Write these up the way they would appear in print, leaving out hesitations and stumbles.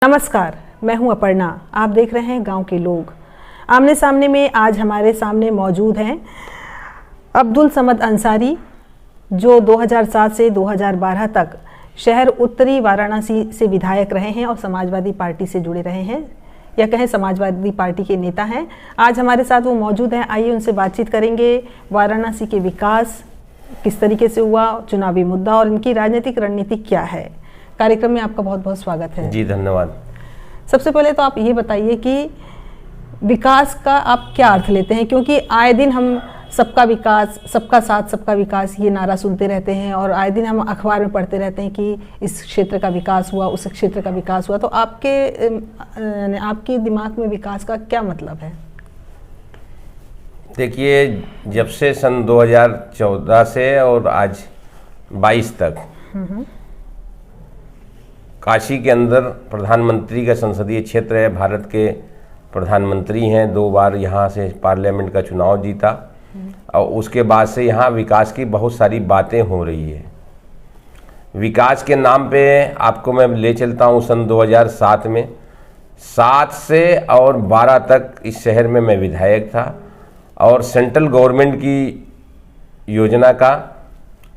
नमस्कार, मैं हूं अपर्णा। आप देख रहे हैं गांव के लोग। आमने सामने में आज हमारे सामने मौजूद हैं अब्दुल समद अंसारी, जो 2007 से 2012 तक शहर उत्तरी वाराणसी से विधायक रहे हैं और समाजवादी पार्टी से जुड़े रहे हैं, या कहें समाजवादी पार्टी के नेता हैं। आज हमारे साथ वो मौजूद हैं। आइए उनसे बातचीत करेंगे। वाराणसी के विकास किस तरीके से हुआ, चुनावी मुद्दा और इनकी राजनीतिक रणनीति क्या है। कार्यक्रम में आपका बहुत बहुत स्वागत है। जी धन्यवाद। सबसे पहले तो आप ये बताइए कि विकास का आप क्या अर्थ लेते हैं, क्योंकि आए दिन हम सबका विकास, सबका साथ, सबका विकास ये नारा सुनते रहते हैं और आए दिन हम अखबार में पढ़ते रहते हैं कि इस क्षेत्र का विकास हुआ, उस क्षेत्र का विकास हुआ। तो आपके दिमाग में विकास का क्या मतलब है? देखिए, जब से सन 2014 से और आज 22 तक काशी के अंदर प्रधानमंत्री का संसदीय क्षेत्र है, भारत के प्रधानमंत्री हैं, 2 बार यहाँ से पार्लियामेंट का चुनाव जीता और उसके बाद से यहाँ विकास की बहुत सारी बातें हो रही है। विकास के नाम पे आपको मैं ले चलता हूँ सन 2007 में। 7 से और 12 तक इस शहर में मैं विधायक था और सेंट्रल गवर्नमेंट की योजना का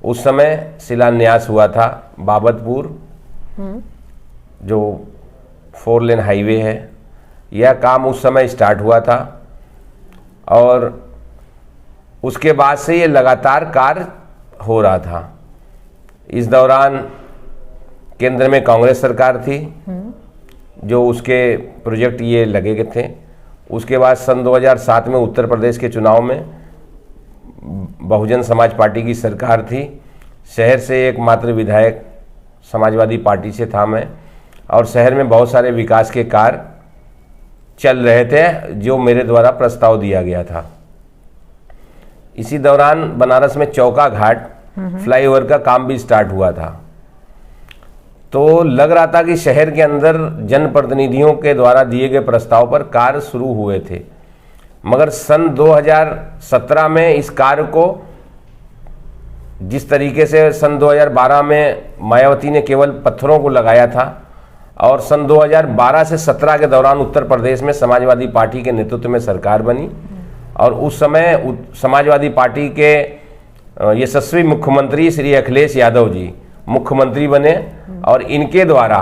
उस समय शिलान्यास हुआ था। बाबतपुर जो 4 लेन हाईवे है, यह काम उस समय स्टार्ट हुआ था और उसके बाद से ये लगातार कार्य हो रहा था। इस दौरान केंद्र में कांग्रेस सरकार थी जो उसके प्रोजेक्ट ये लगे गए थे। उसके बाद सन 2007 में उत्तर प्रदेश के चुनाव में बहुजन समाज पार्टी की सरकार थी। शहर से एकमात्र विधायक समाजवादी पार्टी से था मैं, और शहर में बहुत सारे विकास के कार्य चल रहे थे जो मेरे द्वारा प्रस्ताव दिया गया था। इसी दौरान बनारस में चौका घाट फ्लाईओवर का काम भी स्टार्ट हुआ था। तो लग रहा था कि शहर के अंदर जनप्रतिनिधियों के द्वारा दिए गए प्रस्ताव पर कार्य शुरू हुए थे, मगर सन 2017 में इस कार्य को, जिस तरीके से सन 2012 में मायावती ने केवल पत्थरों को लगाया था और सन 2012 से 17 के दौरान उत्तर प्रदेश में समाजवादी पार्टी के नेतृत्व में सरकार बनी और उस समय समाजवादी पार्टी के यशस्वी मुख्यमंत्री श्री अखिलेश यादव जी मुख्यमंत्री बने और इनके द्वारा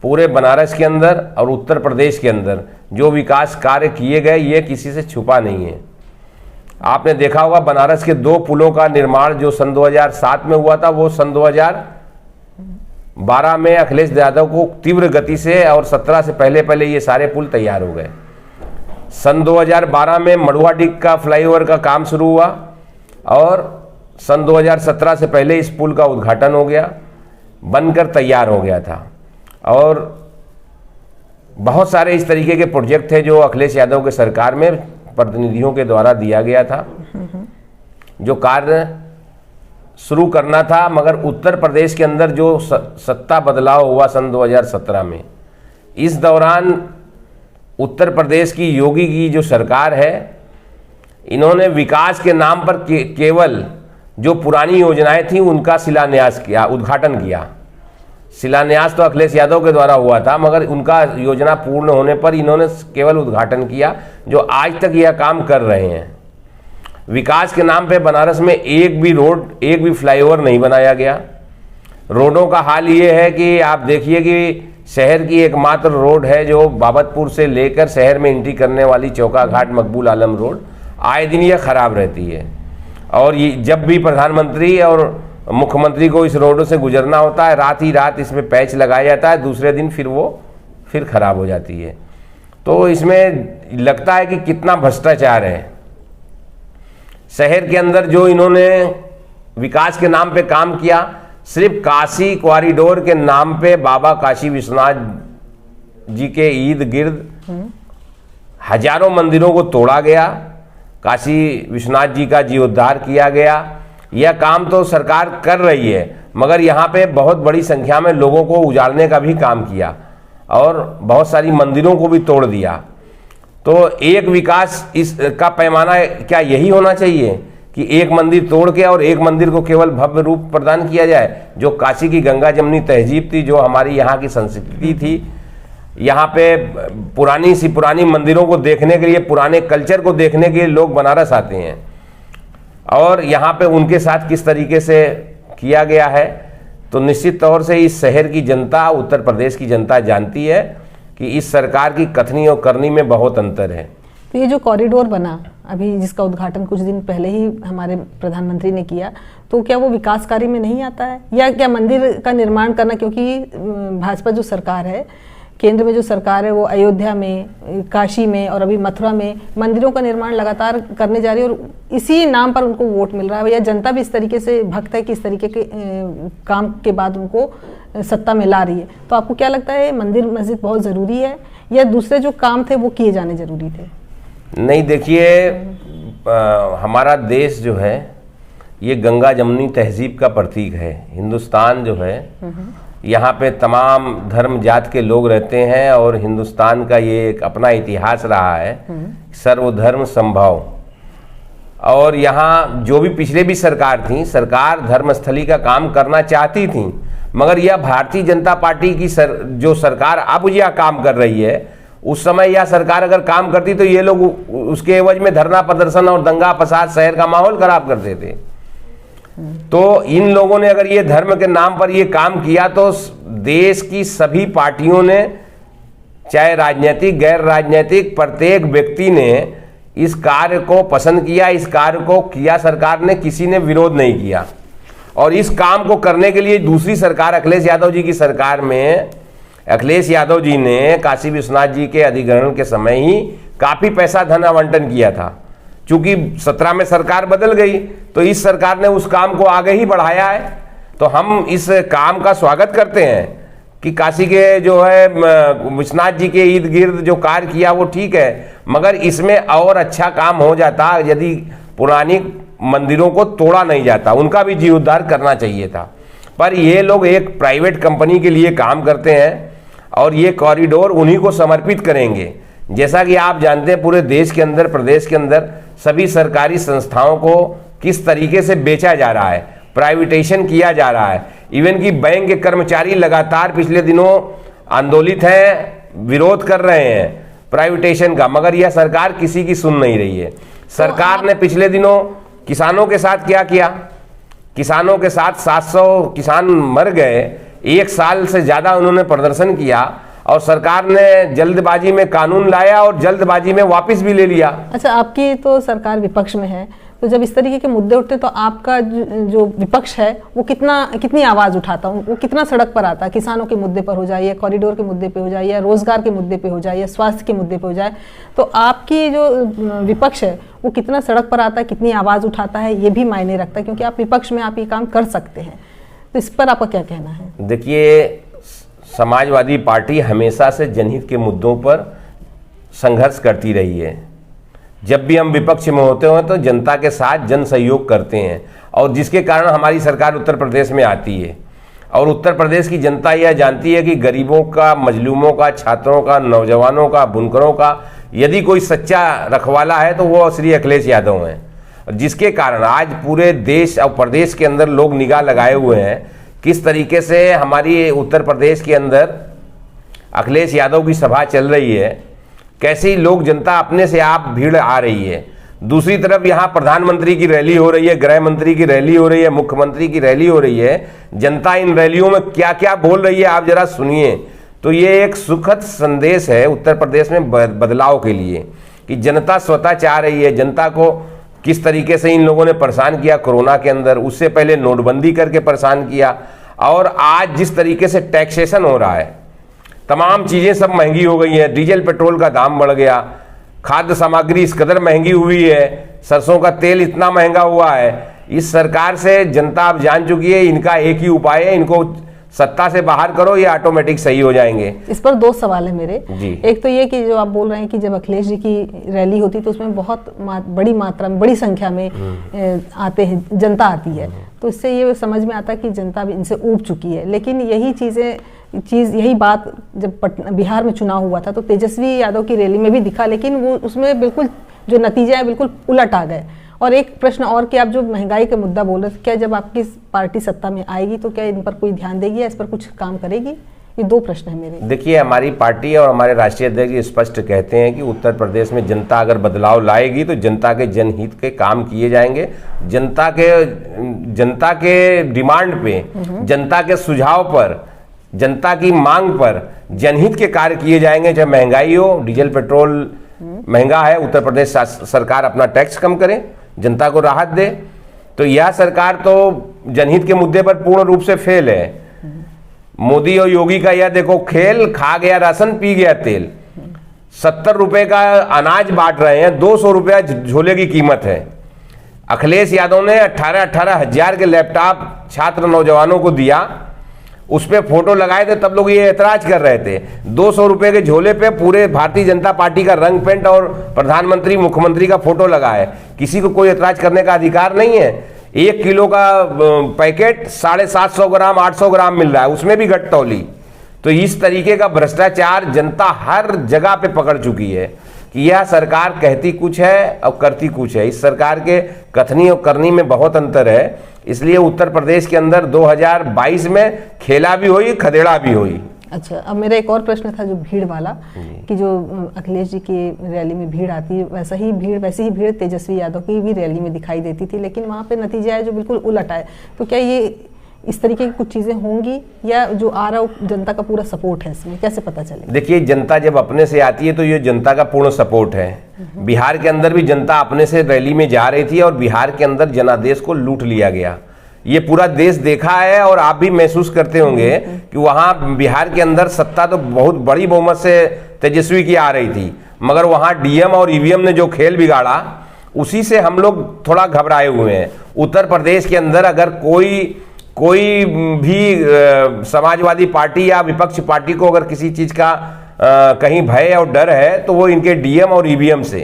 पूरे बनारस के अंदर और उत्तर प्रदेश के अंदर जो विकास कार्य किए गए, ये किसी से छुपा नहीं है। आपने देखा होगा बनारस के 2 पुलों का निर्माण जो सन 2007 में हुआ था, वो सन 2012 में अखिलेश यादव को तीव्र गति से, और 17 से पहले ये सारे पुल तैयार हो गए। सन 2012 में मड़ुआडिग का फ्लाईओवर का काम शुरू हुआ और सन 2017 से पहले इस पुल का उद्घाटन हो गया, बनकर तैयार हो गया था। और बहुत सारे इस तरीके के प्रोजेक्ट थे जो अखिलेश यादव के सरकार में प्रतिनिधियों के द्वारा दिया गया था, जो कार्य शुरू करना था। मगर उत्तर प्रदेश के अंदर जो सत्ता बदलाव हुआ सन 2017 में, इस दौरान उत्तर प्रदेश की योगी की जो सरकार है, इन्होंने विकास के नाम पर केवल जो पुरानी योजनाएं थी उनका शिलान्यास किया, उद्घाटन किया। शिलान्यास तो अखिलेश यादव के द्वारा हुआ था, मगर उनका योजना पूर्ण होने पर इन्होंने केवल उद्घाटन किया, जो आज तक यह काम कर रहे हैं। विकास के नाम पे बनारस में एक भी रोड, एक भी फ्लाईओवर नहीं बनाया गया। रोडों का हाल ये है कि आप देखिए कि शहर की एकमात्र रोड है जो बाबतपुर से लेकर शहर में एंट्री करने वाली चौका घाट मकबूल आलम रोड, आए दिन ये खराब रहती है। और ये जब भी प्रधानमंत्री और मुख्यमंत्री को इस रोडों से गुजरना होता है, रात ही रात इसमें पैच लगाया जाता है, दूसरे दिन फिर खराब हो जाती है। तो इसमें लगता है कि कितना भ्रष्टाचार है। शहर के अंदर जो इन्होंने विकास के नाम पे काम किया, सिर्फ काशी कॉरिडोर के नाम पे बाबा काशी विश्वनाथ जी के इर्द गिर्द हजारों मंदिरों को तोड़ा गया, काशी विश्वनाथ जी का जीर्णोद्धार किया गया। यह काम तो सरकार कर रही है, मगर यहाँ पे बहुत बड़ी संख्या में लोगों को उजाड़ने का भी काम किया और बहुत सारी मंदिरों को भी तोड़ दिया। तो एक विकास इसका पैमाना क्या यही होना चाहिए कि एक मंदिर तोड़ के और एक मंदिर को केवल भव्य रूप प्रदान किया जाए? जो काशी की गंगा जमनी तहजीब थी, जो हमारी यहाँ की संस्कृति थी, यहाँ पे पुरानी मंदिरों को देखने के लिए, पुराने कल्चर को देखने के लिए लोग बनारस आते हैं। और यहाँ पे उनके साथ किस तरीके से किया गया है, तो निश्चित तौर से इस शहर की जनता, उत्तर प्रदेश की जनता जानती है कि इस सरकार की कथनी और करनी में बहुत अंतर है। तो ये जो कॉरिडोर बना अभी, जिसका उद्घाटन कुछ दिन पहले ही हमारे प्रधानमंत्री ने किया, तो क्या वो विकास कार्य में नहीं आता है, या क्या मंदिर का निर्माण करना, क्योंकि भाजपा जो सरकार है, केंद्र में जो सरकार है, वो अयोध्या में, काशी में और अभी मथुरा में मंदिरों का निर्माण लगातार करने जा रही है, और इसी नाम पर उनको वोट मिल रहा है, या जनता भी इस तरीके से भक्त है कि इस तरीके के काम के बाद उनको सत्ता में ला रही है। तो आपको क्या लगता है, मंदिर मस्जिद बहुत ज़रूरी है, या दूसरे जो काम थे वो किए जाने जरूरी थे? नहीं, देखिए, हमारा देश जो है ये गंगा जमुनी तहजीब का प्रतीक है। हिंदुस्तान जो है, यहाँ पे तमाम धर्म जात के लोग रहते हैं, और हिंदुस्तान का ये एक अपना इतिहास रहा है, सर्वधर्म संभाव। और यहाँ जो भी पिछले भी सरकार थी, सरकार धर्मस्थली का काम करना चाहती थी, मगर यह भारतीय जनता पार्टी की जो सरकार अब यह काम कर रही है, उस समय यह सरकार अगर काम करती तो ये लोग उसके एवज में धरना प्रदर्शन और दंगा फसाद, शहर का माहौल खराब करते थे। तो इन लोगों ने अगर ये धर्म के नाम पर ये काम किया, तो देश की सभी पार्टियों ने, चाहे राजनीतिक गैर राजनीतिक, प्रत्येक व्यक्ति ने इस कार्य को पसंद किया, इस कार्य को किया। सरकार ने, किसी ने विरोध नहीं किया। और इस काम को करने के लिए दूसरी सरकार, अखिलेश यादव जी की सरकार में, अखिलेश यादव जी ने काशी विश्वनाथ जी के अधिग्रहण के समय ही काफी पैसा धन आवंटन किया था। चूंकि 17 में सरकार बदल गई, तो इस सरकार ने उस काम को आगे ही बढ़ाया है। तो हम इस काम का स्वागत करते हैं कि काशी के जो है विश्वनाथ जी के इर्द गिर्द जो कार्य किया वो ठीक है, मगर इसमें और अच्छा काम हो जाता यदि पुरानी मंदिरों को तोड़ा नहीं जाता, उनका भी जीर्णोद्धार करना चाहिए था। पर ये लोग एक प्राइवेट कंपनी के लिए काम करते हैं, और ये कॉरिडोर उन्हीं को समर्पित करेंगे। जैसा कि आप जानते हैं, पूरे देश के अंदर, प्रदेश के अंदर सभी सरकारी संस्थाओं को किस तरीके से बेचा जा रहा है, प्राइवेटाइजेशन किया जा रहा है। इवन कि बैंक के कर्मचारी लगातार पिछले दिनों आंदोलित हैं, विरोध कर रहे हैं प्राइवेटाइजेशन का, मगर यह सरकार किसी की सुन नहीं रही है। सरकार ने पिछले दिनों किसानों के साथ क्या किया? किसानों के साथ 700 किसान मर गए, 1 साल से ज़्यादा उन्होंने प्रदर्शन किया, और सरकार ने जल्दबाजी में कानून लाया और जल्दबाजी में वापस भी ले लिया। अच्छा, आपकी तो सरकार विपक्ष में है, तो जब इस तरीके के मुद्दे उठते तो आपका जो विपक्ष है वो कितनी आवाज़ उठाता, वो कितना सड़क पर आता? किसानों के मुद्दे पर हो जाए, या कॉरिडोर के मुद्दे पे हो जाए, या रोजगार के मुद्दे पे हो जाए, या स्वास्थ्य के मुद्दे पे हो जाए, तो आपकी जो विपक्ष है वो कितना सड़क पर आता है, कितनी आवाज़ उठाता है, ये भी मायने रखता है, क्योंकि आप विपक्ष में आप ये काम कर सकते हैं। तो इस पर आपका क्या कहना है? देखिए, समाजवादी पार्टी हमेशा से जनहित के मुद्दों पर संघर्ष करती रही है। जब भी हम विपक्ष में होते हैं तो जनता के साथ जन सहयोग करते हैं, और जिसके कारण हमारी सरकार उत्तर प्रदेश में आती है। और उत्तर प्रदेश की जनता यह जानती है कि गरीबों का, मजलूमों का, छात्रों का, नौजवानों का, बुनकरों का यदि कोई सच्चा रखवाला है तो वो श्री अखिलेश यादव हैं, जिसके कारण आज पूरे देश और प्रदेश के अंदर लोग निगाह लगाए हुए हैं किस तरीके से हमारी उत्तर प्रदेश के अंदर अखिलेश यादव की सभा चल रही है, कैसी लोग, जनता अपने से आप भीड़ आ रही है। दूसरी तरफ यहाँ प्रधानमंत्री की रैली हो रही है, गृह मंत्री की रैली हो रही है, मुख्यमंत्री की रैली हो रही है। जनता इन रैलियों में क्या क्या बोल रही है आप जरा सुनिए। तो ये एक सुखद संदेश है उत्तर प्रदेश में बदलाव के लिए, कि जनता स्वतः चाह रही है। जनता को किस तरीके से इन लोगों ने परेशान किया कोरोना के अंदर, उससे पहले नोटबंदी करके परेशान किया, और आज जिस तरीके से टैक्सेशन हो रहा है, तमाम चीज़ें सब महंगी हो गई हैं। डीजल पेट्रोल का दाम बढ़ गया, खाद्य सामग्री इस कदर महंगी हुई है, सरसों का तेल इतना महंगा हुआ है। इस सरकार से जनता अब जान चुकी है, इनका एक ही उपाय है, इनको सत्ता से बाहर करो, ये ऑटोमेटिक सही हो जाएंगे। इस पर 2 सवाल है मेरे जी। एक तो ये कि जो आप बोल रहे हैं कि जब अखिलेश जी की रैली होती तो उसमें बहुत बड़ी मात्रा में, बड़ी संख्या में आते हैं, जनता आती है, तो इससे ये समझ में आता है कि जनता भी इनसे ऊब चुकी है। लेकिन यही बात जब बिहार में चुनाव हुआ था तो तेजस्वी यादव की रैली में भी दिखा, लेकिन वो उसमें बिल्कुल जो नतीजा है बिल्कुल उलट आ गए। और एक प्रश्न और कि आप जो महंगाई का मुद्दा बोल रहे थे, क्या जब आपकी पार्टी सत्ता में आएगी तो क्या इन पर कोई ध्यान देगी या इस पर कुछ काम करेगी, ये दो प्रश्न है मेरे। देखिए, हमारी पार्टी और हमारे राष्ट्रीय अध्यक्ष स्पष्ट कहते हैं कि उत्तर प्रदेश में जनता अगर बदलाव लाएगी तो जनता के जनहित के काम किए जाएंगे, जनता के डिमांड पे, जनता के सुझाव पर, जनता की मांग पर जनहित के कार्य किए जाएंगे। चाहे महंगाई हो, डीजल पेट्रोल महंगा है, उत्तर प्रदेश सरकार अपना टैक्स कम करे, जनता को राहत दे। तो यह सरकार तो जनहित के मुद्दे पर पूर्ण रूप से फेल है। मोदी और योगी का यह देखो खेल, खा गया राशन पी गया तेल। 70 रुपए का अनाज बांट रहे हैं, 200 रुपया झोले की कीमत है। अखिलेश यादव ने 18-18 हजार के लैपटॉप छात्र नौजवानों को दिया, उस पे फोटो लगाए थे, तब लोग ये ऐतराज कर रहे थे। 200 रुपए के झोले पे पूरे भारतीय जनता पार्टी का रंग पेंट और प्रधानमंत्री मुख्यमंत्री का फोटो लगा है। किसी को कोई ऐतराज करने का अधिकार नहीं है। 1 किलो का पैकेट 750 ग्राम 800 ग्राम मिल रहा है, उसमें भी घटतौली। तो इस तरीके का भ्रष्टाचार जनता हर जगह पे पकड़ चुकी है कि यह सरकार कहती कुछ है और करती कुछ है। इस सरकार के कथनी और करनी में बहुत अंतर है। इसलिए उत्तर प्रदेश के अंदर 2022 में खेला भी हुई, खदेड़ा भी हुई। अच्छा, अब मेरा एक और प्रश्न था जो भीड़ वाला, कि जो अखिलेश जी की रैली में भीड़ आती है वैसी ही भीड़ तेजस्वी यादव की भी रैली में दिखाई देती थी, लेकिन वहाँ पे नतीजा है जो बिल्कुल उलट आए। तो क्या ये इस तरीके की कुछ चीजें होंगी या जो आ रहा है जनता का पूरा सपोर्ट है, इसमें कैसे पता चलेगा? देखिए, जनता जब अपने से आती है तो ये जनता का पूर्ण सपोर्ट है। बिहार के अंदर भी जनता अपने से रैली में जा रही थी और बिहार के अंदर जनादेश को लूट लिया गया। ये पूरा देश देखा है और आप भी महसूस करते होंगे कि वहां बिहार के अंदर सत्ता तो बहुत बड़ी बहुमत से तेजस्वी की आ रही थी, मगर वहां डीएम और ईवीएम ने जो खेल बिगाड़ा, उसी से हम लोग थोड़ा घबराए हुए हैं। उत्तर प्रदेश के अंदर अगर कोई भी समाजवादी पार्टी या विपक्ष पार्टी को अगर किसी चीज का कहीं भय और डर है तो वो इनके डीएम और ईवीएम से,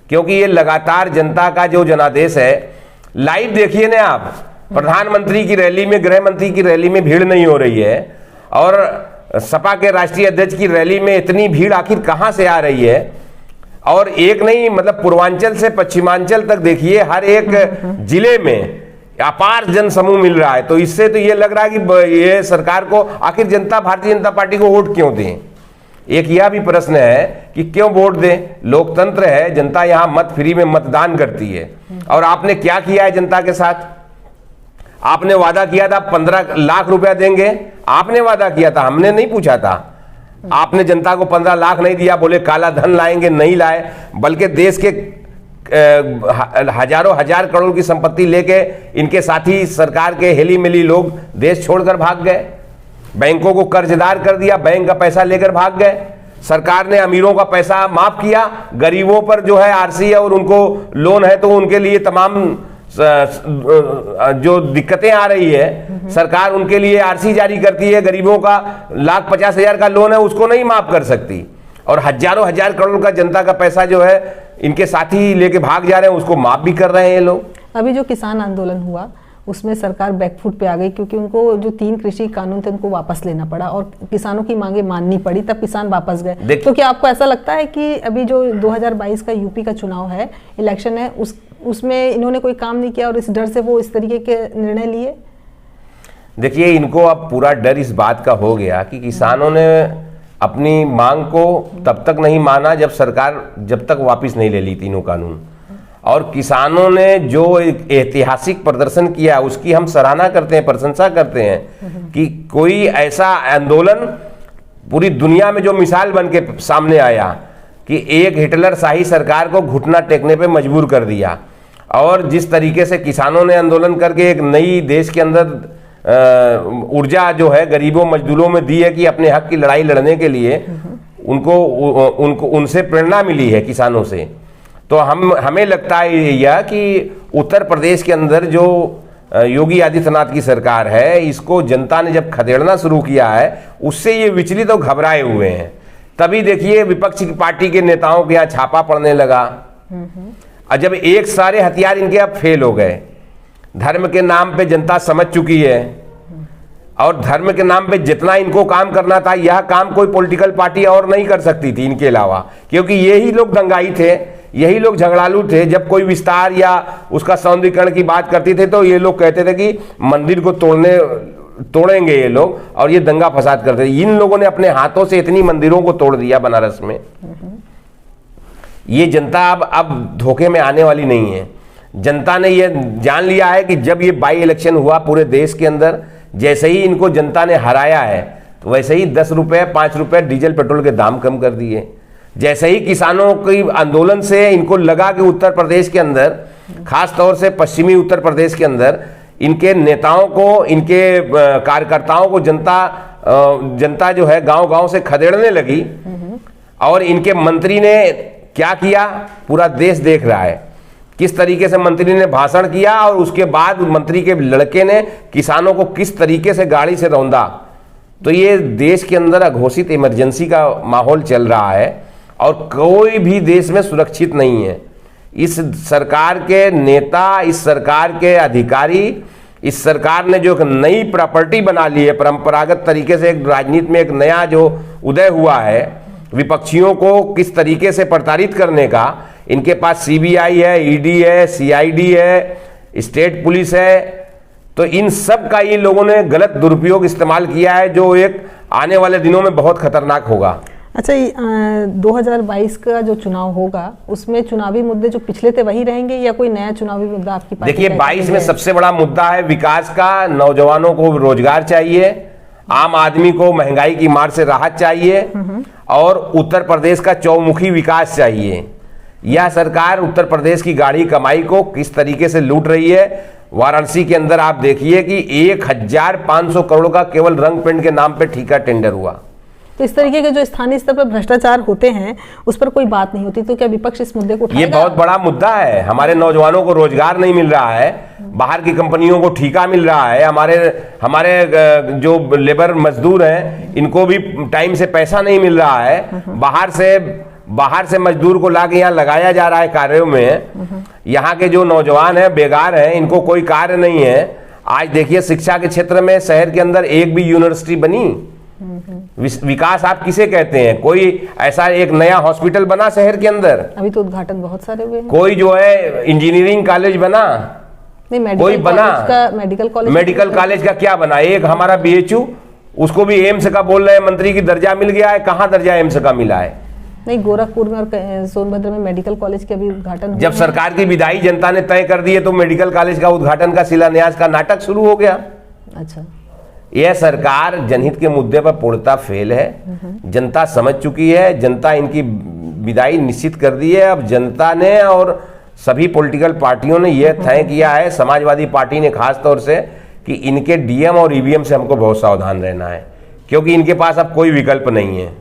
क्योंकि ये लगातार जनता का जो जनादेश है, लाइव देखिए ना आप, प्रधानमंत्री की रैली में, गृह मंत्री की रैली में भीड़ नहीं हो रही है, और सपा के राष्ट्रीय अध्यक्ष की रैली में इतनी भीड़ आखिर कहां से आ रही है? और एक नहीं, मतलब पूर्वांचल से पश्चिमांचल तक देखिए, हर एक जिले में अपार जन समूह मिल रहा है। तो इससे तो ये लग रहा है कि ये सरकार को आखिर जनता भारतीय जनता पार्टी को वोट क्यों दें? एक यह भी प्रश्न है कि क्यों वोट दें? लोकतंत्र है, जनता यहाँ मत फ्री में मतदान करती है। और आपने क्या किया है जनता के साथ? आपने वादा किया था 15 लाख रुपया देंगे, आपने वादा किया था, हमने नहीं पूछा था। आपने जनता को 15 लाख नहीं दिया, बोले काला धन लाएंगे, नहीं लाए, बल्कि देश के हजारों हजार करोड़ की संपत्ति लेके इनके साथी सरकार के हेली मेली लोग देश छोड़कर भाग गए। बैंकों को कर्जदार कर दिया, बैंक का पैसा लेकर भाग गए। सरकार ने अमीरों का पैसा माफ किया, गरीबों पर जो है आरसी और उनको लोन है तो उनके लिए तमाम जो दिक्कतें आ रही है, सरकार उनके लिए आरसी जारी करती है। गरीबों का 1,50,000 का लोन है, उसको नहीं माफ कर सकती, और हजारों हजार करोड़ का जनता का पैसा जो है इनके साथी लेके भाग जा रहे हैं, उसको माफ भी कर रहे हैं ये लोग। अभी जो किसान आंदोलन हुआ उसमें सरकार बैकफुट पे आ गई, क्योंकि उनको जो 3 कृषि कानून थे उनको वापस लेना पड़ा और किसानों की मांगे माननी पड़ी, तब किसान वापस गए। तो क्या आपको ऐसा लगता है कि अभी जो 2022 का यूपी का चुनाव है, इलेक्शन है, उसमें इन्होंने कोई काम नहीं किया और इस डर से वो इस तरीके के निर्णय लिए? देखिए, इनको अब पूरा डर इस बात का हो गया कि किसानों ने अपनी मांग को तब तक नहीं माना जब तक वापस नहीं ले ली तीनों कानून। और किसानों ने जो एक ऐतिहासिक प्रदर्शन किया उसकी हम सराहना करते हैं, प्रशंसा करते हैं कि कोई ऐसा आंदोलन पूरी दुनिया में जो मिसाल बन के सामने आया कि एक हिटलर शाही सरकार को घुटना टेकने पे मजबूर कर दिया। और जिस तरीके से किसानों ने आंदोलन करके एक नई देश के अंदर ऊर्जा जो है गरीबों मजदूरों में दी है कि अपने हक की लड़ाई लड़ने के लिए उनको उनसे प्रेरणा मिली है किसानों से। तो हमें लगता है यह कि उत्तर प्रदेश के अंदर जो योगी आदित्यनाथ की सरकार है, इसको जनता ने जब खदेड़ना शुरू किया है, उससे ये विचलित और घबराए हुए हैं। तभी देखिए विपक्ष की पार्टी के नेताओं के यहाँ छापा पड़ने लगा, और जब एक सारे हथियार इनके अब फेल हो गए। धर्म के नाम पे जनता समझ चुकी है, और धर्म के नाम पे जितना इनको काम करना था, यह काम कोई पॉलिटिकल पार्टी और नहीं कर सकती थी इनके अलावा, क्योंकि यही लोग दंगाई थे, यही लोग झगड़ालू थे। जब कोई विस्तार या उसका सौंदर्यीकरण की बात करती थे तो ये लोग कहते थे कि मंदिर को तोड़ने तोड़ेंगे ये लोग, और ये दंगा फसाद करते। इन लोगों ने अपने हाथों से इतनी मंदिरों को तोड़ दिया बनारस में। ये जनता अब धोखे में आने वाली नहीं है। जनता ने ये जान लिया है कि जब ये बाई इलेक्शन हुआ पूरे देश के अंदर, जैसे ही इनको जनता ने हराया है तो वैसे ही 10 रुपये 5 रुपये डीजल पेट्रोल के दाम कम कर दिए। जैसे ही किसानों की आंदोलन से इनको लगा कि उत्तर प्रदेश के अंदर, खास तौर से पश्चिमी उत्तर प्रदेश के अंदर, इनके नेताओं को, इनके कार्यकर्ताओं को जनता जो है गांव-गांव से खदेड़ने लगी, और इनके मंत्री ने क्या किया पूरा देश देख रहा है। किस तरीके से मंत्री ने भाषण किया और उसके बाद मंत्री के लड़के ने किसानों को किस तरीके से गाड़ी से रौंदा। तो ये देश के अंदर अघोषित इमरजेंसी का माहौल चल रहा है और कोई भी देश में सुरक्षित नहीं है। इस सरकार के नेता, इस सरकार के अधिकारी, इस सरकार ने जो एक नई प्रॉपर्टी बना ली है, परंपरागत तरीके से एक राजनीति में एक नया जो उदय हुआ है, विपक्षियों को किस तरीके से प्रताड़ित करने का। इनके पास सीबीआई है, ईडी है, सीआईडी है, स्टेट पुलिस है। तो इन सब का ये लोगों ने गलत दुरुपयोग इस्तेमाल किया है, जो एक आने वाले दिनों में बहुत खतरनाक होगा। अच्छा, 2022 का जो चुनाव होगा उसमें चुनावी मुद्दे जो पिछले थे वही रहेंगे या कोई नया चुनावी मुद्दा आपकी पार्टी? देखिए, 22 में सबसे बड़ा मुद्दा है विकास का। नौजवानों को रोजगार चाहिए, आम आदमी को महंगाई की मार से राहत चाहिए, और उत्तर प्रदेश का चौमुखी विकास चाहिए। यह सरकार उत्तर प्रदेश की गाढ़ी कमाई को किस तरीके से लूट रही है। वाराणसी के अंदर आप देखिए कि 1500 करोड़ का केवल रंग पेंट के नाम पे ठेका टेंडर हुआ। तो इस तरीके के जो स्थानीय स्तर पर भ्रष्टाचार होते हैं उस पर कोई बात नहीं होती, तो क्या विपक्ष इस मुद्दे को उठाएगा? ये बहुत बड़ा मुद्दा है। हमारे नौजवानों को रोजगार नहीं मिल रहा है, बाहर की कंपनियों को ठेका मिल रहा है, हमारे जो लेबर मजदूर हैं इनको भी टाइम से पैसा नहीं मिल रहा है। बाहर से मजदूर को लाके यहाँ लगाया जा रहा है कार्यों में। यहाँ के जो नौजवान हैं बेकार हैं, इनको कोई कार्य नहीं है। आज देखिए शिक्षा के क्षेत्र में शहर के अंदर एक भी यूनिवर्सिटी बनी। विकास आप किसे कहते हैं? कोई ऐसा एक नया हॉस्पिटल बना शहर के अंदर? अभी तो उद्घाटन बहुत सारे हुए हैं। कोई जो है इंजीनियरिंग कॉलेज बना? नहीं, कोई बना? मेडिकल कॉलेज का क्या बना? एक हमारा बीएचयू, उसको भी एम्स का बोल रहे हैं मंत्री की दर्जा मिल गया है। कहाँ दर्जा एम्स का मिला है? नहीं, गोरखपुर में और सोनभद्र में मेडिकल कॉलेज के अभी उद्घाटन जब सरकार की विदाई जनता ने तय कर दी है तो मेडिकल कॉलेज का उद्घाटन का शिलान्यास का नाटक शुरू हो गया। अच्छा, यह सरकार जनहित के मुद्दे पर पूर्णतः फेल है। जनता समझ चुकी है, जनता इनकी विदाई निश्चित कर दी है। अब जनता ने और सभी पॉलिटिकल पार्टियों ने यह तय किया है, समाजवादी पार्टी ने खास तौर से, कि इनके डीएम और ईवीएम से हमको बहुत सावधान रहना है, क्योंकि इनके पास अब कोई विकल्प नहीं है।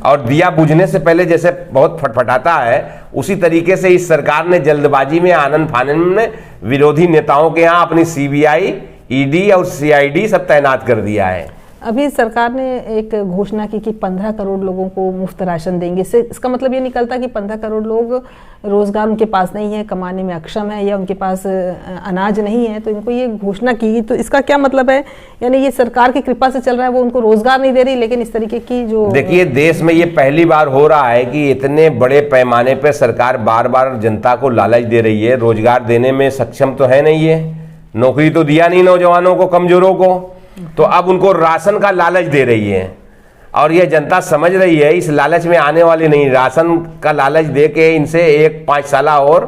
और दिया बुझने से पहले जैसे बहुत फटफटाता है, उसी तरीके से इस सरकार ने जल्दबाजी में, आनन फानन में विरोधी नेताओं के यहाँ अपनी सीबीआई, ईडी और सीआईडी सब तैनात कर दिया है। अभी सरकार ने एक घोषणा की कि 15 करोड़ लोगों को मुफ्त राशन देंगे। इसका मतलब ये निकलता कि 15 करोड़ लोग रोजगार उनके पास नहीं है, कमाने में अक्षम है, या उनके पास अनाज नहीं है, तो इनको ये घोषणा की। तो इसका क्या मतलब है? यानी ये सरकार की कृपा से चल रहा है, वो उनको रोजगार नहीं दे रही, लेकिन इस तरीके की जो, देखिए देश में ये पहली बार हो रहा है कि इतने बड़े पैमाने पर सरकार बार बार जनता को लालच दे रही है। रोजगार देने में सक्षम तो है नहीं, ये नौकरी तो दिया नहीं नौजवानों को, कमजोरों को, तो अब उनको राशन का लालच दे रही है। और यह जनता समझ रही है इस लालच में आने वाली नहीं। राशन का लालच दे के इनसे 5 साल और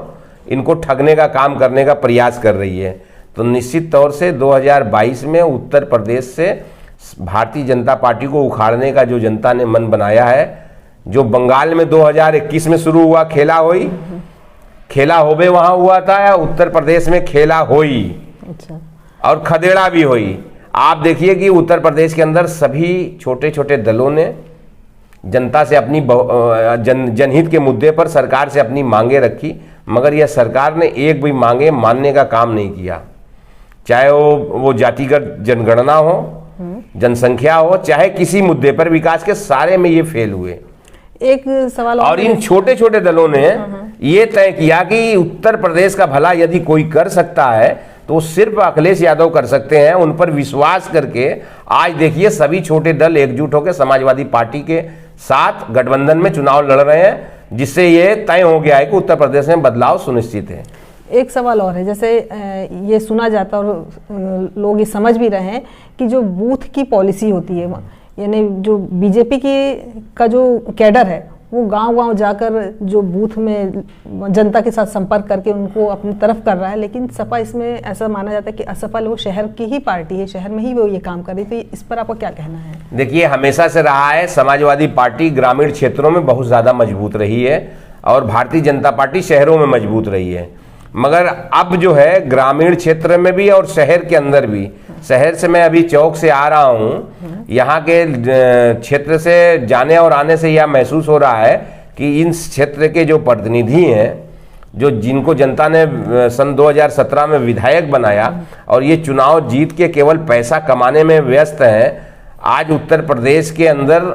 इनको ठगने का काम करने का प्रयास कर रही है। तो निश्चित तौर से 2022 में उत्तर प्रदेश से भारतीय जनता पार्टी को उखाड़ने का जो जनता ने मन बनाया है, जो बंगाल में 2021 में शुरू हुआ खेला होबे वहां हुआ था, या उत्तर प्रदेश में खेला होई। अच्छा। और खदेड़ा भी हुई। आप देखिए कि उत्तर प्रदेश के अंदर सभी छोटे छोटे दलों ने जनता से अपनी जनहित के मुद्दे पर सरकार से अपनी मांगे रखी, मगर यह सरकार ने एक भी मांगे मानने का काम नहीं किया। चाहे वो जातिगत जनगणना हो, जनसंख्या हो, चाहे किसी मुद्दे पर विकास के, सारे में ये फेल हुए। एक सवाल और इन छोटे छोटे दलों ने ये तय किया कि उत्तर प्रदेश का भला यदि कोई कर सकता है तो सिर्फ अखिलेश यादव कर सकते हैं। उन पर विश्वास करके आज देखिए सभी छोटे दल एकजुट होकर समाजवादी पार्टी के साथ गठबंधन में चुनाव लड़ रहे हैं, जिससे ये तय हो गया है कि उत्तर प्रदेश में बदलाव सुनिश्चित है। एक सवाल और है, जैसे ये सुना जाता और लोग ये समझ भी रहे हैं कि जो बूथ की पॉलिसी होती है, यानी जो बीजेपी का जो कैडर है वो गांव-गांव जाकर जो बूथ में जनता के साथ संपर्क करके उनको अपनी तरफ कर रहा है, लेकिन सपा इसमें ऐसा माना जाता है कि असफल, वो शहर की ही पार्टी है, शहर में ही वो ये काम कर रही है। तो इस पर आपका क्या कहना है? देखिए, हमेशा से रहा है समाजवादी पार्टी ग्रामीण क्षेत्रों में बहुत ज़्यादा मजबूत रही है और भारतीय जनता पार्टी शहरों में मजबूत रही है, मगर अब जो है ग्रामीण क्षेत्र में भी और शहर के अंदर भी, शहर से मैं अभी चौक से आ रहा हूँ, यहाँ के क्षेत्र से जाने और आने से यह महसूस हो रहा है कि इन क्षेत्र के जो प्रतिनिधि हैं, जो जिनको जनता ने सन 2017 में विधायक बनाया और ये चुनाव जीत के केवल पैसा कमाने में व्यस्त हैं, आज उत्तर प्रदेश के अंदर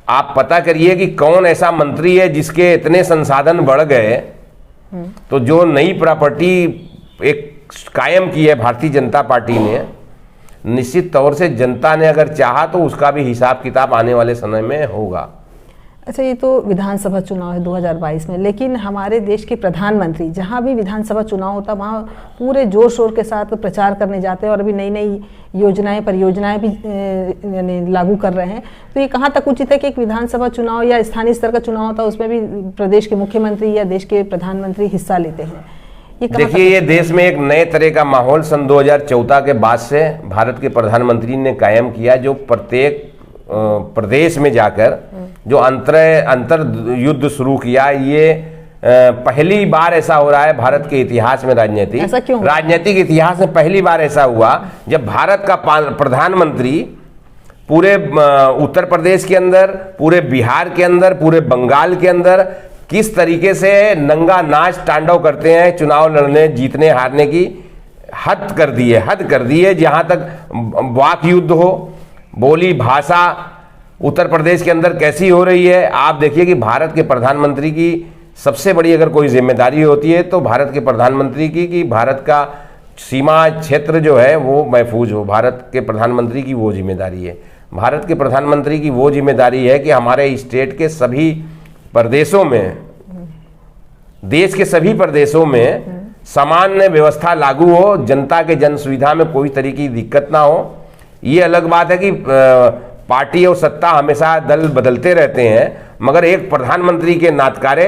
आप पता करिए कि कौन ऐसा मंत्री है जिसके इतने संसाधन बढ़ गए। तो जो नई प्रॉपर्टी एक कायम की है भारतीय जनता पार्टी ने, निश्चित तौर से जनता ने अगर चाहा तो उसका भी हिसाब किताब आने वाले समय में होगा। अच्छा, ये तो विधानसभा चुनाव है 2022 में, लेकिन हमारे देश के प्रधानमंत्री जहाँ भी विधानसभा चुनाव होता है वहाँ पूरे जोर शोर के साथ प्रचार करने जाते हैं और अभी नई नई योजनाएं परियोजनाएं भी यानी लागू कर रहे हैं। तो ये कहाँ तक उचित है कि एक विधानसभा चुनाव या स्थानीय स्तर का चुनाव होता है उसमें भी प्रदेश के मुख्यमंत्री या देश के प्रधानमंत्री हिस्सा लेते हैं? देखिए, ये देश में एक नए तरह का माहौल सन 2014 के बाद से भारत के प्रधानमंत्री ने कायम किया, जो प्रत्येक प्रदेश में जाकर जो अंतर युद्ध शुरू किया। ये पहली बार ऐसा हो रहा है भारत के इतिहास में, राजनीतिक इतिहास में पहली बार ऐसा हुआ जब भारत का प्रधानमंत्री पूरे उत्तर प्रदेश के अंदर, पूरे बिहार के अंदर, पूरे बंगाल के अंदर किस तरीके से नंगा नाच तांडव करते हैं, चुनाव लड़ने जीतने हारने की हद कर दी है। जहां तक वाक युद्ध हो, बोली भाषा उत्तर प्रदेश के अंदर कैसी हो रही है। आप देखिए कि भारत के प्रधानमंत्री की सबसे बड़ी अगर कोई जिम्मेदारी होती है तो भारत के प्रधानमंत्री की कि भारत का सीमा क्षेत्र जो है वो महफूज हो। भारत के प्रधानमंत्री की वो जिम्मेदारी है। भारत के प्रधानमंत्री की वो जिम्मेदारी है कि हमारे स्टेट के सभी प्रदेशों में, देश के सभी प्रदेशों में सामान्य व्यवस्था लागू हो, जनता के जन सुविधा में कोई तरीके की दिक्कत ना हो। ये अलग बात है कि पार्टी और सत्ता हमेशा दल बदलते रहते हैं, मगर एक प्रधानमंत्री के नातकारे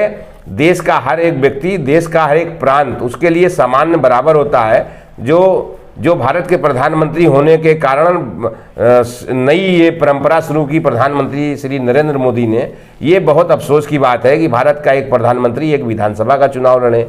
देश का हर एक व्यक्ति, देश का हर एक प्रांत उसके लिए सामान्य बराबर होता है। जो भारत के प्रधानमंत्री होने के कारण नई ये परंपरा शुरू की प्रधानमंत्री श्री नरेंद्र मोदी ने, ये बहुत अफसोस की बात है कि भारत का एक प्रधानमंत्री एक विधानसभा का चुनाव लड़े।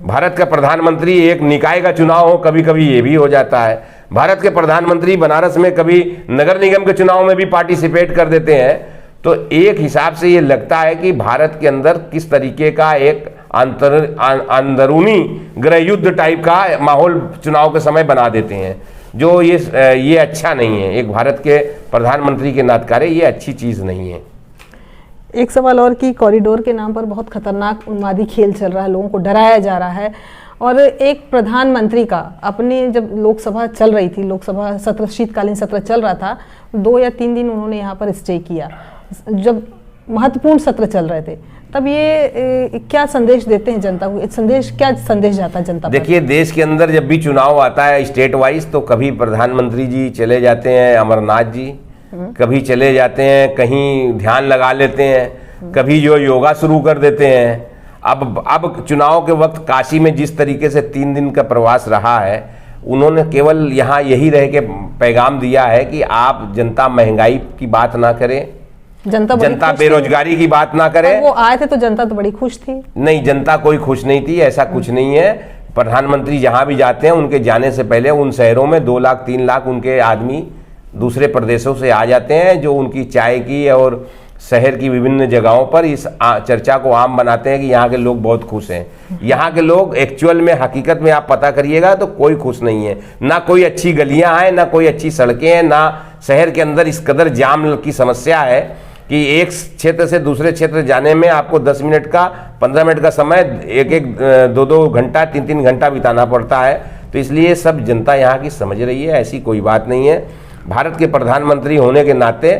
भारत का प्रधानमंत्री एक निकाय का चुनाव हो, कभी कभी ये भी हो जाता है। भारत के प्रधानमंत्री बनारस में कभी नगर निगम के चुनाव में भी पार्टिसिपेट कर देते हैं। तो एक हिसाब से ये लगता है कि भारत के अंदर किस तरीके का एक अंदरूनी गृह युद्ध टाइप का माहौल चुनाव के समय बना देते हैं, जो ये अच्छा नहीं है। एक भारत के प्रधानमंत्री के नातकारे ये अच्छी चीज़ नहीं है। एक सवाल और कि कॉरिडोर के नाम पर बहुत खतरनाक उन्मादी खेल चल रहा है, लोगों को डराया जा रहा है। और एक प्रधानमंत्री का अपने, जब लोकसभा चल रही थी, लोकसभा सत्र, शीतकालीन सत्र चल रहा था, 2 या 3 दिन उन्होंने यहाँ पर स्टे किया। जब महत्वपूर्ण सत्र चल रहे थे तब ये क्या संदेश देते हैं जनता को? क्या संदेश जाता है जनता? देखिए, देश के अंदर जब भी चुनाव आता है स्टेट वाइज, तो कभी प्रधानमंत्री जी चले जाते हैं अमरनाथ जी, कभी चले जाते हैं कहीं ध्यान लगा लेते हैं, कभी जो योगा शुरू कर देते हैं। अब चुनाव के वक्त काशी में जिस तरीके से 3 दिन का प्रवास रहा है, उन्होंने केवल यहाँ यही रह के पैगाम दिया है कि आप जनता महंगाई की बात ना करें, जनता बेरोजगारी की बात ना करे। वो आए थे तो जनता तो बड़ी खुश थी। नहीं, जनता कोई खुश नहीं थी, ऐसा कुछ नहीं है। प्रधानमंत्री जहां भी जाते हैं उनके जाने से पहले उन शहरों में 2 लाख 3 लाख उनके आदमी दूसरे प्रदेशों से आ जाते हैं, जो उनकी चाय की और शहर की विभिन्न जगहों पर इस चर्चा को आम बनाते हैं कि यहाँ के लोग बहुत खुश हैं। यहाँ के लोग एक्चुअल में, हकीकत में आप पता करिएगा तो कोई खुश नहीं है। ना कोई अच्छी गलियाँ हैं, ना कोई अच्छी सड़कें हैं, ना शहर के अंदर इस कदर जाम की समस्या है कि एक क्षेत्र से दूसरे क्षेत्र जाने में आपको 10 मिनट का, 15 मिनट का समय 1-2 घंटा, 3-3 घंटा बिताना पड़ता है। तो इसलिए सब जनता यहाँ की समझ रही है, ऐसी कोई बात नहीं है। भारत के प्रधानमंत्री होने के नाते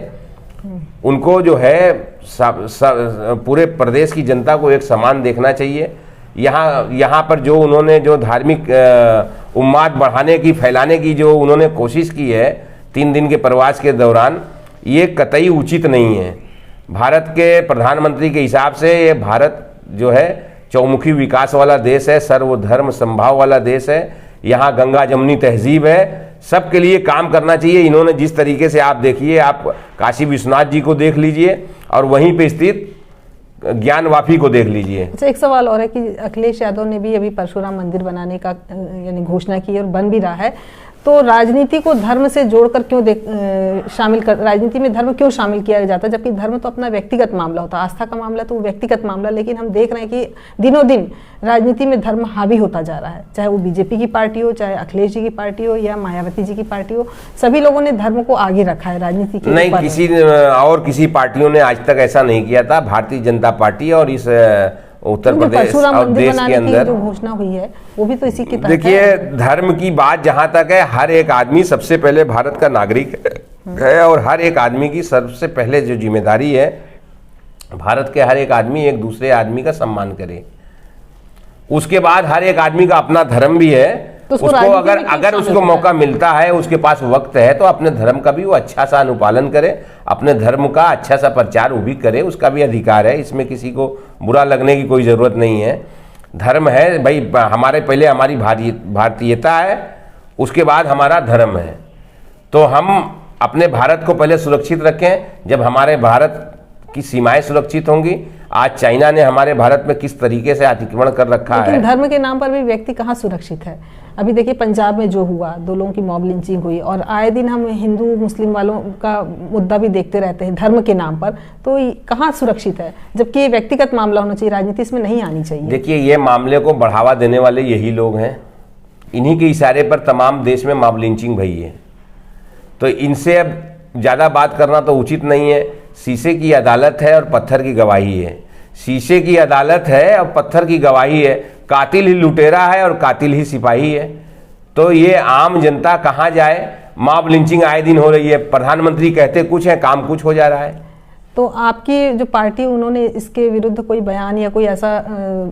उनको जो है पूरे प्रदेश की जनता को एक समान देखना चाहिए। यहाँ पर जो उन्होंने जो धार्मिक उन्माद बढ़ाने की, फैलाने की जो उन्होंने कोशिश की है 3 दिन के प्रवास के दौरान, ये कतई उचित नहीं है। भारत के प्रधानमंत्री के हिसाब से ये भारत जो है चौमुखी विकास वाला देश है, सर्वधर्म संभाव वाला देश है, यहाँ गंगा जमुनी तहजीब है, सबके लिए काम करना चाहिए। इन्होंने जिस तरीके से, आप देखिए, आप काशी विश्वनाथ जी को देख लीजिए और वहीं पे स्थित ज्ञान वापी को देख लीजिए। अच्छा, एक सवाल और है कि अखिलेश यादव ने भी अभी परशुराम मंदिर बनाने का यानी घोषणा की है और बन भी रहा है, तो राजनीति को धर्म से जोड़कर क्यों शामिल कर, राजनीति में धर्म क्यों शामिल किया जाता है, जबकि धर्म तो अपना व्यक्तिगत मामला होता है, आस्था का मामला तो वो व्यक्तिगत मामला। लेकिन हम देख रहे हैं कि दिनों दिन राजनीति में धर्म हावी होता जा रहा है, चाहे वो बीजेपी की पार्टी हो, चाहे अखिलेश जी की पार्टी हो या मायावती जी की पार्टी हो, सभी लोगों ने धर्म को आगे रखा है राजनीति के। नहीं, किसी पार्टियों ने आज तक ऐसा नहीं किया था। भारतीय जनता पार्टी और इस उत्तर प्रदेश और देश के अंदर जो घोषणा हुई है वो भी तो इसी की तहत देखिए, धर्म की बात जहां तक है, हर एक आदमी सबसे पहले भारत का नागरिक है और हर एक आदमी की सबसे पहले जो जिम्मेदारी है, भारत के हर एक आदमी एक दूसरे आदमी का सम्मान करे। उसके बाद हर एक आदमी का अपना धर्म भी है, तो उसको अगर उसको मौका मिलता है, उसके पास वक्त है, तो अपने धर्म का भी वो अच्छा सा अनुपालन करे, अपने धर्म का अच्छा सा प्रचार वो भी करे, उसका भी अधिकार है। इसमें किसी को बुरा लगने की कोई ज़रूरत नहीं है। धर्म है भाई, हमारे पहले हमारी भारतीयता है, उसके बाद हमारा धर्म है। तो हम अपने भारत को पहले सुरक्षित रखें। जब हमारे भारत की सीमाएं सुरक्षित होंगी, आज चाइना ने हमारे भारत में किस तरीके से अतिक्रमण कर रखा है। लेकिन धर्म के नाम पर भी व्यक्ति कहाँ सुरक्षित है। अभी देखिए पंजाब में जो हुआ, 2 लोगों की मॉब लिंचिंग हुई, और आए दिन हम हिंदू मुस्लिम वालों का मुद्दा भी देखते रहते हैं धर्म के नाम पर, तो कहाँ सुरक्षित है, जबकि ये व्यक्तिगत मामला होना चाहिए, राजनीति इसमें नहीं आनी चाहिए। देखिए, ये मामले को बढ़ावा देने वाले यही लोग हैं, इन्हीं के इशारे पर तमाम देश में मॉब लिंचिंग भई है। तो इनसे अब ज़्यादा बात करना तो उचित नहीं है। शीशे की अदालत है और पत्थर की गवाही है। शीशे की अदालत है और पत्थर की गवाही है। कातिल ही लुटेरा है और कातिल ही सिपाही है। तो ये आम जनता कहाँ जाए। मॉब लिंचिंग आए दिन हो रही है, प्रधानमंत्री कहते कुछ है, काम कुछ हो जा रहा है। तो आपकी जो पार्टी, उन्होंने इसके विरुद्ध कोई बयान या कोई ऐसा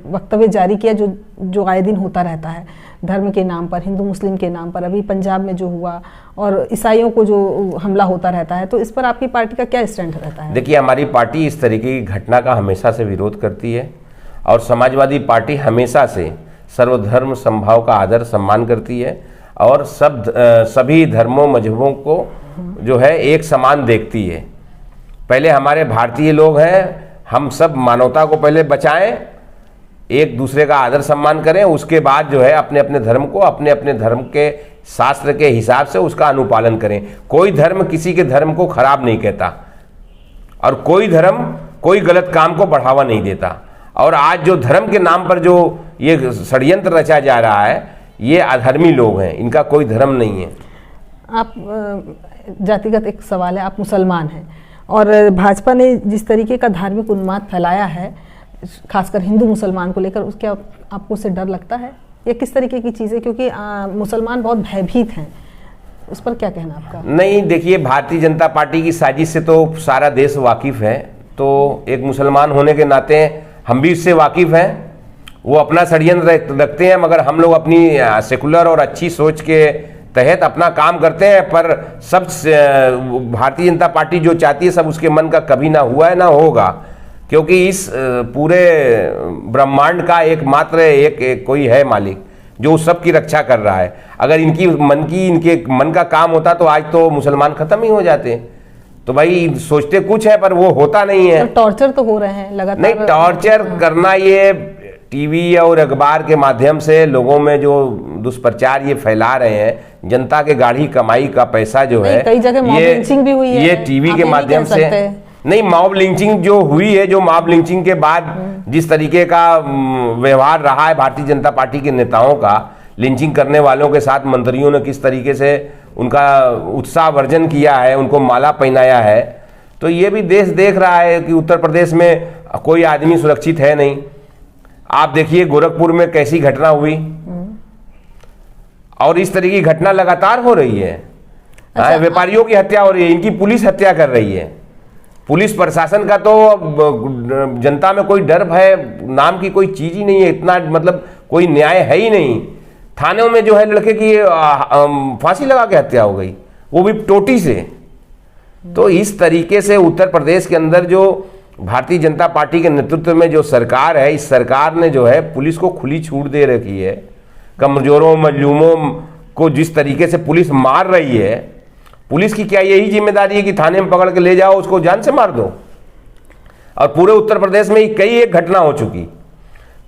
वक्तव्य जारी किया जो आए दिन होता रहता है धर्म के नाम पर, हिंदू मुस्लिम के नाम पर, अभी पंजाब में जो हुआ और ईसाइयों को जो हमला होता रहता है, तो इस पर आपकी पार्टी का क्या स्टैंड रहता है? देखिए, हमारी पार्टी इस तरीके की घटना का हमेशा से विरोध करती है और समाजवादी पार्टी हमेशा से सर्वधर्म समभाव का आदर सम्मान करती है और सभी धर्मों मजहबों को जो है एक समान देखती है। पहले हमारे भारतीय लोग हैं, हम सब मानवता को पहले बचाएं, एक दूसरे का आदर सम्मान करें, उसके बाद जो है अपने अपने धर्म को अपने अपने धर्म के शास्त्र के हिसाब से उसका अनुपालन करें। कोई धर्म किसी के धर्म को खराब नहीं कहता और कोई धर्म कोई गलत काम को बढ़ावा नहीं देता। और आज जो धर्म के नाम पर जो ये षड्यंत्र रचा जा रहा है, ये अधर्मी लोग हैं, इनका कोई धर्म नहीं है। आप जातिगत एक सवाल है, आप मुसलमान हैं और भाजपा ने जिस तरीके का धार्मिक उन्माद फैलाया है, खासकर हिंदू मुसलमान को लेकर, उसके आपको उससे डर लगता है या किस तरीके की चीज़ें, क्योंकि मुसलमान बहुत भयभीत हैं, उस पर क्या कहना आपका? नहीं, देखिए, भारतीय जनता पार्टी की साजिश से तो सारा देश वाकिफ़ है, तो एक मुसलमान होने के नाते हम भी इससे वाकिफ़ हैं। वो अपना षड्यंत्र रखते हैं, मगर हम लोग अपनी सेकुलर और अच्छी सोच के तहत अपना काम करते हैं। पर सब भारतीय जनता पार्टी जो चाहती है, सब उसके मन का कभी ना हुआ है ना होगा, क्योंकि इस पूरे ब्रह्मांड का एकमात्र एक कोई है मालिक जो सबकी रक्षा कर रहा है। अगर इनके मन का काम होता तो आज तो मुसलमान खत्म ही हो जाते। तो भाई सोचते कुछ है पर वो होता नहीं है। तो टॉर्चर तो हो रहे हैं लगातार। नहीं, टॉर्चर करना, ये टीवी और अखबार के माध्यम से लोगों में जो दुष्प्रचार ये फैला रहे हैं, जनता के गाढ़ी कमाई का पैसा जो है, कई जगह मॉब लिंचिंग भी हुई है, ये टीवी के माध्यम से नहीं, मॉब लिंचिंग जो हुई है, जो मॉब लिंचिंग के बाद जिस तरीके का व्यवहार रहा है भारतीय जनता पार्टी के नेताओं का, लिंचिंग करने वालों के साथ मंत्रियों ने किस तरीके से उनका उत्साह वर्जन किया है, उनको माला पहनाया है, तो ये भी देश देख रहा है कि उत्तर प्रदेश में कोई आदमी सुरक्षित है नहीं। आप देखिए गोरखपुर में कैसी घटना हुई और इस तरह की घटना लगातार हो रही है। व्यापारियों की हत्या हो रही है, इनकी पुलिस हत्या कर रही है। पुलिस प्रशासन का तो जनता में कोई डर भय नाम की कोई चीज ही नहीं है, इतना मतलब कोई न्याय है ही नहीं। थानों में जो है लड़के की फांसी लगा के हत्या हो गई, वो भी टोटी से। तो इस तरीके से उत्तर प्रदेश के अंदर जो भारतीय जनता पार्टी के नेतृत्व में जो सरकार है, इस सरकार ने जो है पुलिस को खुली छूट दे रखी है। कमजोरों मजलूमों को जिस तरीके से पुलिस मार रही है, पुलिस की क्या यही जिम्मेदारी है कि थाने में पकड़ के ले जाओ, उसको जान से मार दो? और पूरे उत्तर प्रदेश में कई एक घटना हो चुकी।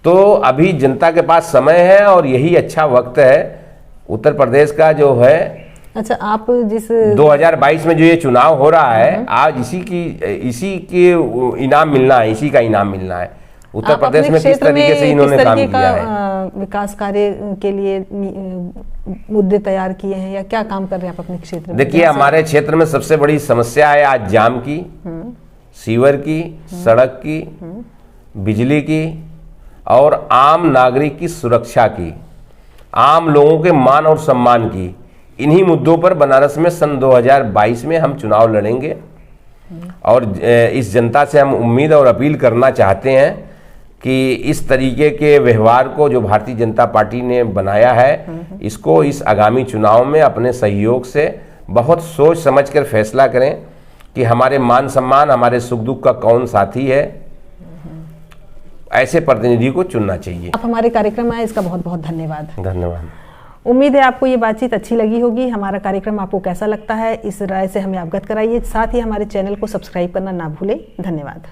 तो अभी जनता के पास समय है और यही अच्छा वक्त है उत्तर प्रदेश का जो है। अच्छा, आप जिस 2022 में जो ये चुनाव हो रहा है, आज इसी के इनाम मिलना है, इसी का इनाम मिलना है। उत्तर प्रदेश में किस तरीके से इन्होंने काम किया है, विकास कार्य के लिए मुद्दे तैयार किए हैं या क्या काम कर रहे हैं आप अपने क्षेत्र में? देखिए, हमारे क्षेत्र में सबसे बड़ी समस्या है आज जाम की, सीवर की, सड़क की, बिजली की और आम नागरिक की सुरक्षा की, आम लोगों के मान और सम्मान की। इन्हीं मुद्दों पर बनारस में सन 2022 में हम चुनाव लड़ेंगे और इस जनता से हम उम्मीद और अपील करना चाहते हैं कि इस तरीके के व्यवहार को जो भारतीय जनता पार्टी ने बनाया है, इसको इस आगामी चुनाव में अपने सहयोग से बहुत सोच समझकर फैसला करें कि हमारे मान सम्मान, हमारे सुख दुख का कौन साथी है। ऐसे प्रतिनिधि को चुनना चाहिए। आप हमारे कार्यक्रम में आए, इसका बहुत बहुत धन्यवाद। धन्यवाद। उम्मीद है आपको ये बातचीत अच्छी लगी होगी। हमारा कार्यक्रम आपको कैसा लगता है, इस राय से हमें अवगत कराइए। साथ ही हमारे चैनल को सब्सक्राइब करना ना भूलें। धन्यवाद।